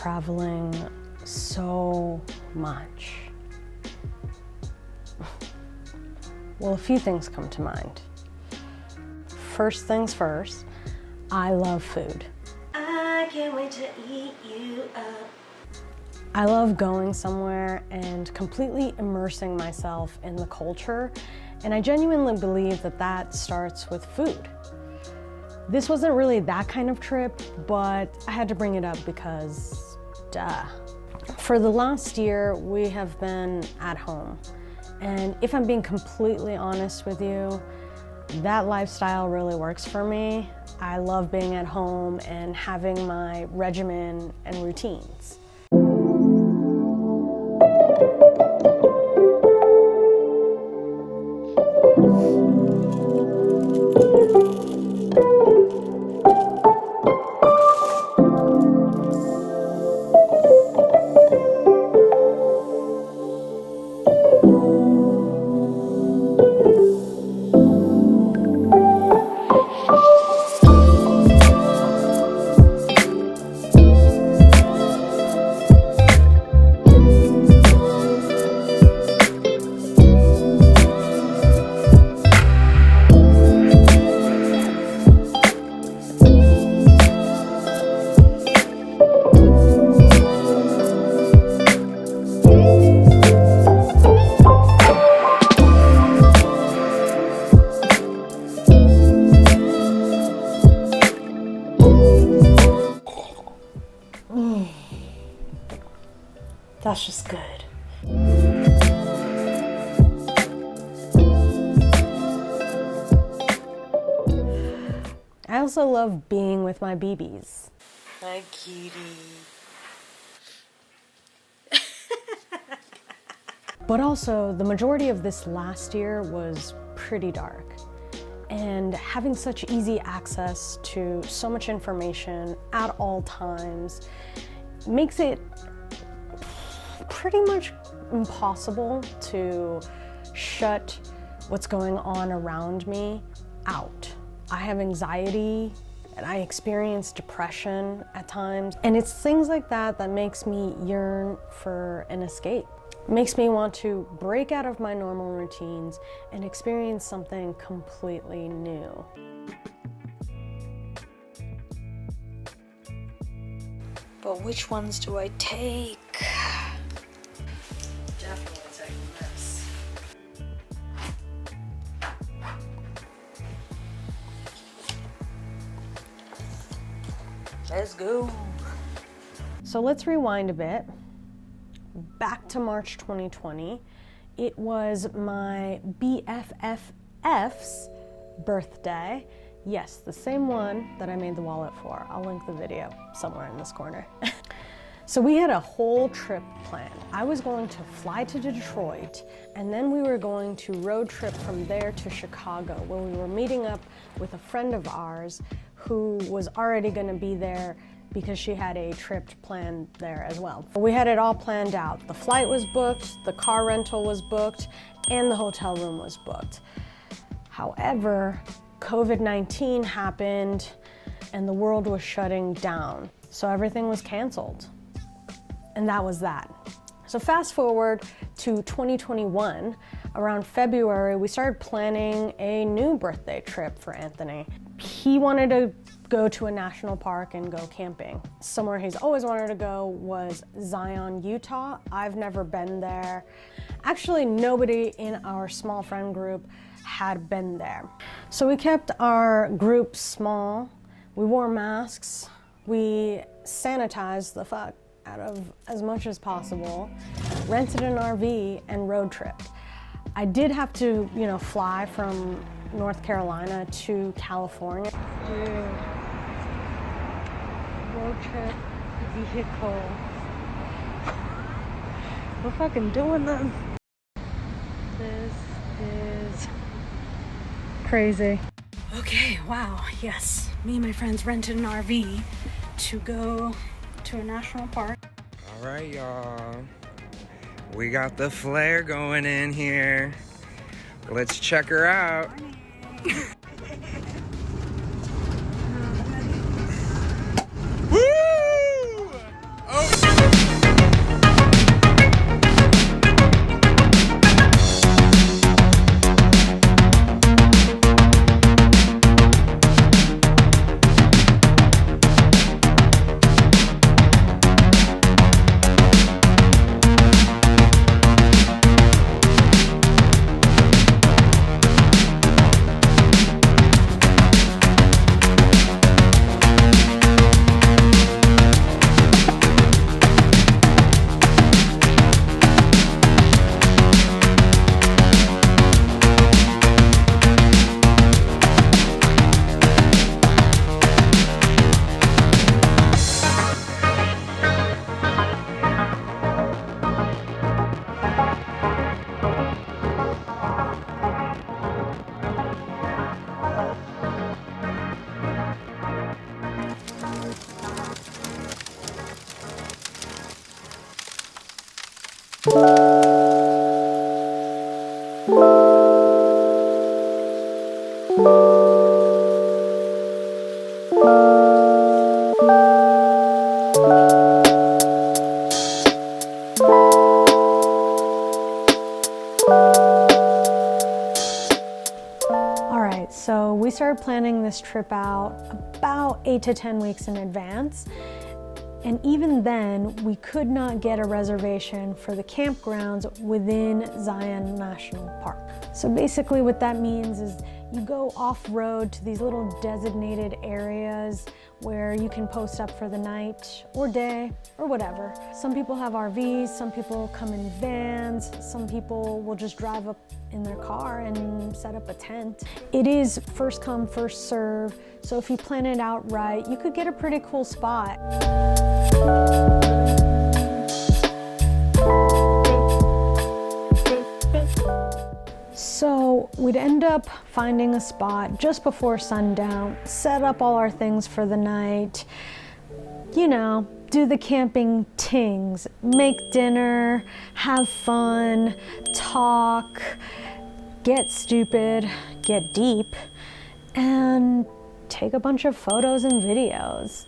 traveling so much. Well, a few things come to mind. First things first, I love food. I can't wait to eat you up. I love going somewhere and completely immersing myself in the culture, and I genuinely believe that that starts with food. This wasn't really that kind of trip, but I had to bring it up because, duh. For the last year, we have been at home, and if I'm being completely honest with you, that lifestyle really works for me. I love being at home and having my regimen and routines. That's just good. I also love being with my BBs. Hi, cutie. But also, the majority of this last year was pretty dark. And having such easy access to so much information at all times makes it pretty much impossible to shut what's going on around me out. I have anxiety and I experience depression at times, and it's things like that that makes me yearn for an escape. It makes me want to break out of my normal routines and experience something completely new. But which ones do I take? Definitely taking this. Let's go. So let's rewind a bit. Back to March 2020. It was my BFF's birthday. Yes, the same one that I made the wallet for. I'll link the video somewhere in this corner. So we had a whole trip planned. I was going to fly to Detroit, and then we were going to road trip from there to Chicago, where we were meeting up with a friend of ours who was already gonna be there because she had a trip planned there as well. We had it all planned out. The flight was booked, the car rental was booked, and the hotel room was booked. However, COVID-19 happened and the world was shutting down, so everything was canceled. And that was that. So fast forward to 2021, around February, we started planning a new birthday trip for Anthony. He wanted to go to a national park and go camping. Somewhere he's always wanted to go was Zion, Utah. I've never been there. Actually, nobody in our small friend group had been there. So we kept our group small. We wore masks. We sanitized the fuck out of as much as possible, rented an RV and road tripped. I did have to, fly from North Carolina to California. Dude, road trip vehicle. We're fucking doing this. This is crazy. Okay, wow, yes. Me and my friends rented an RV to go to a national park. All right, y'all. We got the flare going in here. Let's check her out. Woo! Oh, All right, so we started planning this trip out about 8 to 10 weeks in advance. And even then, we could not get a reservation for the campgrounds within Zion National Park. So basically what that means is you go off-road to these little designated areas where you can post up for the night or day or whatever. Some people have RVs, some people come in vans, some people will just drive up in their car and set up a tent. It is first come, first serve, so if you plan it out right, you could get a pretty cool spot. So we'd end up finding a spot just before sundown, set up all our things for the night, you know, do the camping tings, make dinner, have fun, talk, get stupid, get deep, and take a bunch of photos and videos.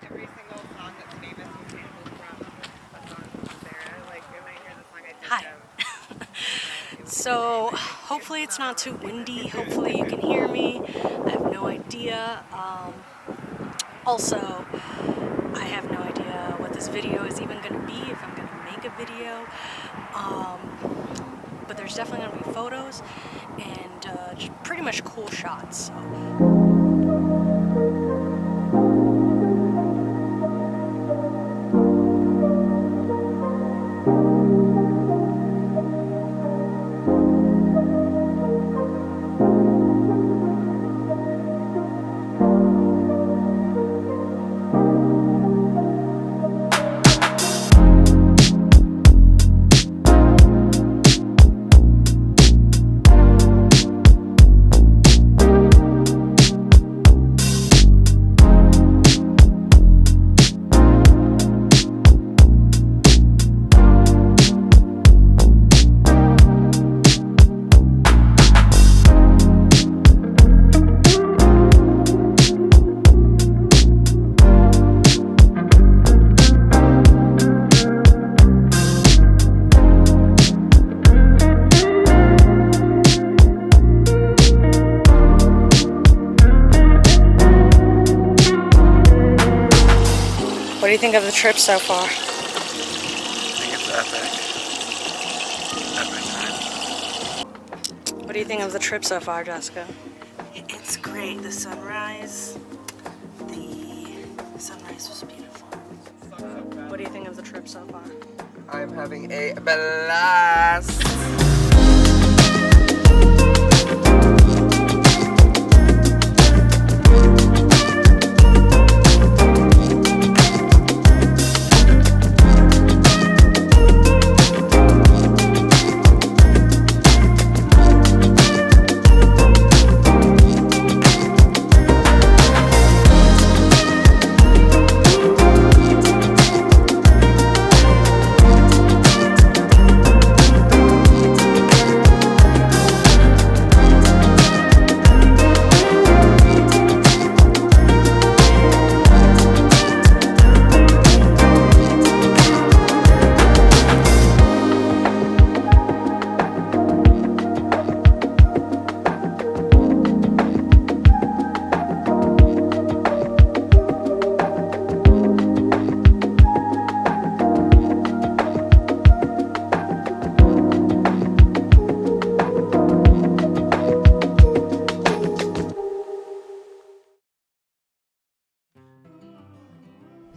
Every single song that's famous and sampled from a song from Sarah. Like, when I hear the song, I just Hi. So hopefully it's not too windy. Hopefully you can hear me. I have no idea. Also, I have no idea what this video is even going to be, if I'm going to make a video. But there's definitely going to be photos and just pretty much cool shots. So. What do you think of the trip so far? I think it's epic. Epic time. What do you think of the trip so far, Jessica? It's great. The sunrise was beautiful. What do you think of the trip so far? I'm having a blast.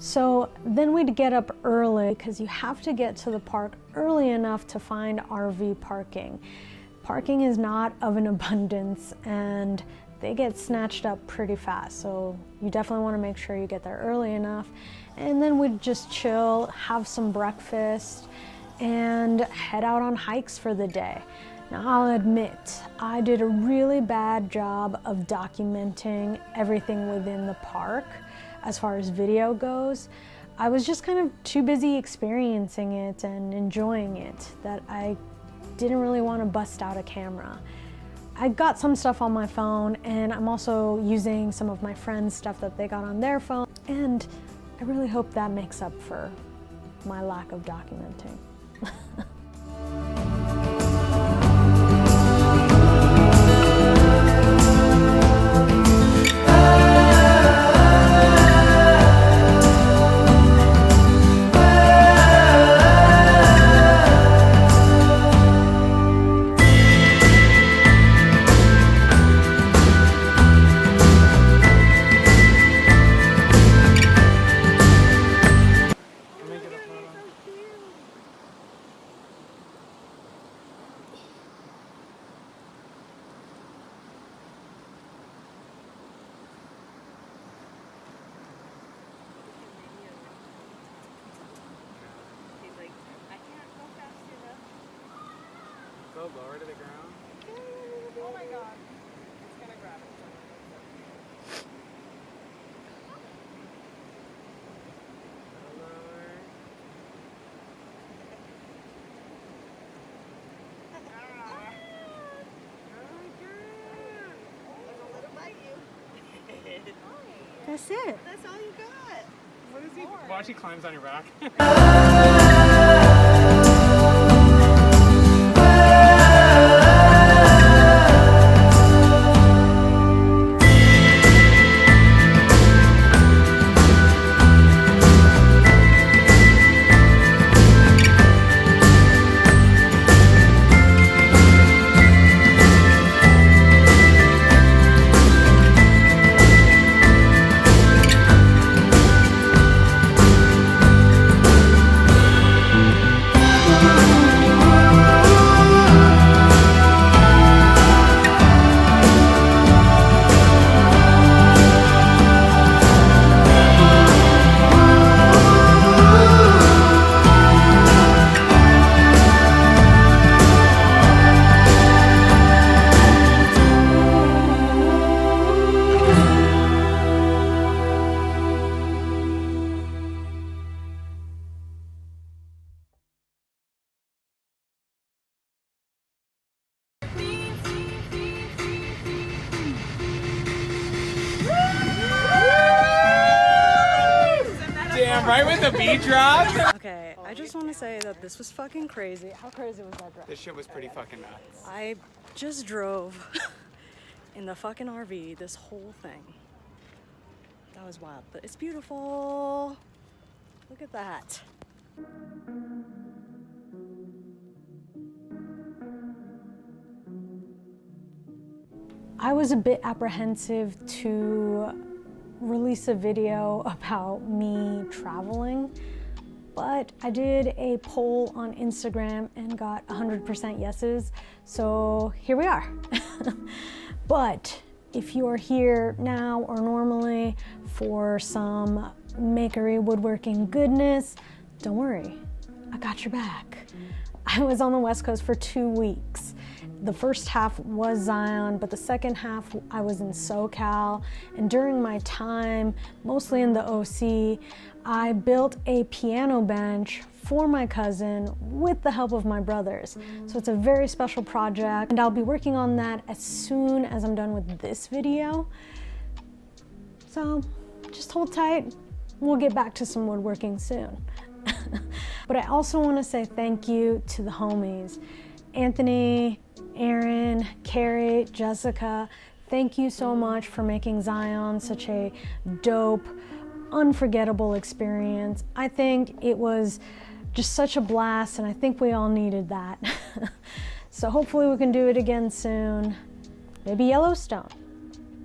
So then we'd get up early because you have to get to the park early enough to find RV parking. Parking is not of an abundance and they get snatched up pretty fast. So you definitely want to make sure you get there early enough. And then we'd just chill, have some breakfast, and head out on hikes for the day. Now I'll admit, I did a really bad job of documenting everything within the park as far as video goes. I was just kind of too busy experiencing it and enjoying it that I didn't really want to bust out a camera. I got some stuff on my phone and I'm also using some of my friends' stuff that they got on their phone, and I really hope that makes up for my lack of documenting. so lower to the ground. Oh my god. It's gonna grab it. Lower. That's it. That's all you got. What is he? Watch, he climbs on your back. Damn, right when the beat dropped. Okay, I just want to say that this was fucking crazy. How crazy was that drive? This shit was pretty fucking nuts. I just drove in the fucking RV this whole thing. That was wild, but it's beautiful. Look at that. I was a bit apprehensive to release a video about me traveling, but I did a poll on Instagram and got 100% yeses, so here we are. But if you are here now or normally for some makery woodworking goodness, don't worry, I got your back. I was on the West Coast for 2 weeks. The first half was Zion, but the second half I was in SoCal. And during my time, mostly in the OC, I built a piano bench for my cousin with the help of my brothers. So it's a very special project, and I'll be working on that as soon as I'm done with this video. So just hold tight. We'll get back to some woodworking soon. But I also want to say thank you to the homies. Anthony, Aaron, Carrie, Jessica, thank you so much for making Zion such a dope, unforgettable experience. I think it was just such a blast, and I think we all needed that. So hopefully we can do it again soon. Maybe Yellowstone.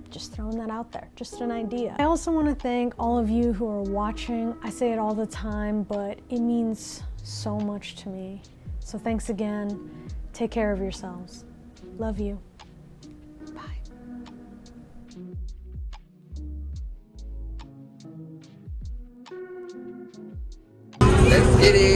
Just throwing that out there, just an idea. I also want to thank all of you who are watching. I say it all the time, but it means so much to me. So thanks again. Take care of yourselves. Love you. Bye. Let's get it.